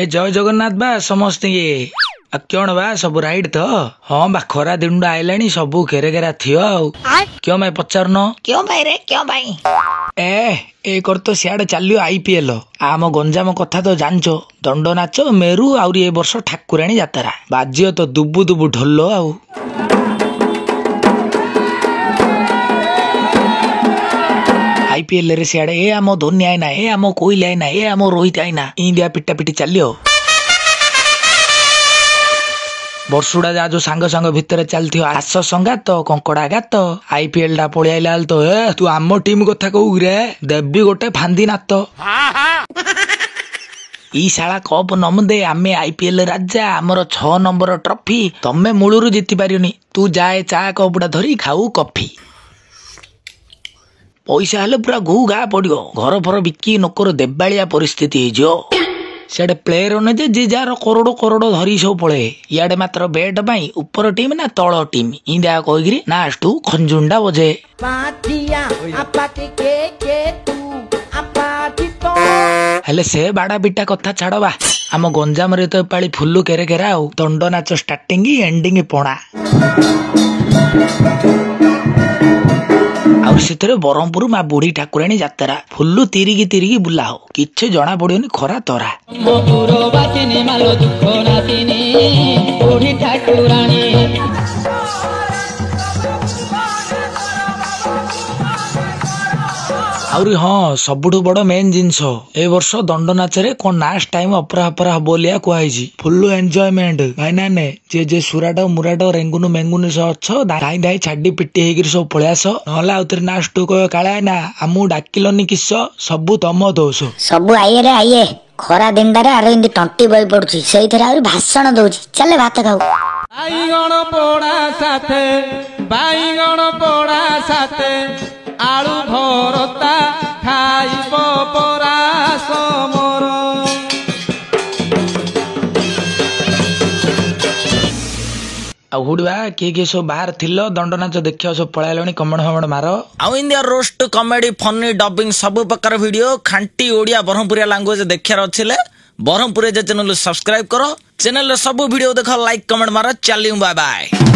ए जय जगन्नाथ बा समस्ते क्यों बा सब राइट तो हाँ बा खरा दिन आइलानी सब घेरे घेरा थियो क्यों भाई पचार क्यों भाई रे क्यों भाई ए कर तो सियाड़े चलियो आईपीएल आम गंजाम कथा तो जानचो दंड नाच मेरू आउरी ए वर्ष ठाकुराणी जातरा बाजियो तो दुबु दुबु ढोलो आउ आईपीएल रे सियाड़े ए आम धोनी आईना ए आम कोहली आईना ए आम रोहित आईना इंडिया पिटा पिटी चलियो बर्षुड़ा जा जो सांग सांग भितर चलती आस संगात कंकड़ा गात आईपीएल टा पलि आइला तो तू आम टीम कथा कहू रे देवी गोटे फांदी नात ई शाला कप नमुदे आमे आईपीएल राजा आमर 6 नंबर ट्रॉफी तमे मूलरू जीति पारियोनी तू जाए चा कपड़ा धरी खाऊ कॉफी पैसा हेले पूरा घू घा पड़ो घर फर बिकी नकर देवालिया परिस्थिति हो सियाड़े प्लेयर जे जी जार करोड़ करोड़ धरी सब पळे इयाडे मात्र बैट पाई ऊपर टीम ना तल टीम इंडिया कहिगिरी नास्टू खंजुंडा बजे हेले से बाड़ा बिटा कथा छाड़वा आम गंजाम रे तो पाली फुल्लु केरे केरा आउ दंड नाच स्टार्टिंग एंडिंग पणा और से बरहमपुर माँ बुढ़ी ठाकुराणी जातरा फुल्लु तिरिगी तिरिगी बुला हो किच्छे जना पड़ियोनी खरा तरा आउरी हाँ सबुठु बड़ मेन जिनस ए वर्ष दंड नाचरे कोन नाच टाइम अपरा अपरा बोलिया कुआइजी फुल्लु एंजॉयमेंट भाई नाने जे सुराट मुराट रेंगुनु मेंगुनु से अच्छ धाई धाई छाडी पिटी हेगिर सब पळास नहला आउतरे नाच टू कयो काळा ना आमु डाकिलनी किस सबु तम दोष सबु आइए रे आइए खरा दिनदारे आरो इंदी टंटी बई पडुची सेइथरा आउरी भाषण दोची चले भात खाऊ बाईगण पोड़ा साथे आलू भरता खाइब परास मोर हुड़वा किए सब बाहर थिलो दंड नाच देखियो सब पळाइलनी कमेंट फमेंट मारो आउ India roast comedy funny dubbing सब प्रकार वीडियो खांटी ओडिया ब्रह्मपुरिया लैंग्वेज देखार अच्छे ब्रह्मपुर चैनल सब्सक्राइब करो चैनल सब वीडियो देख लाइक कमेंट मारो चलियो बाय बाय।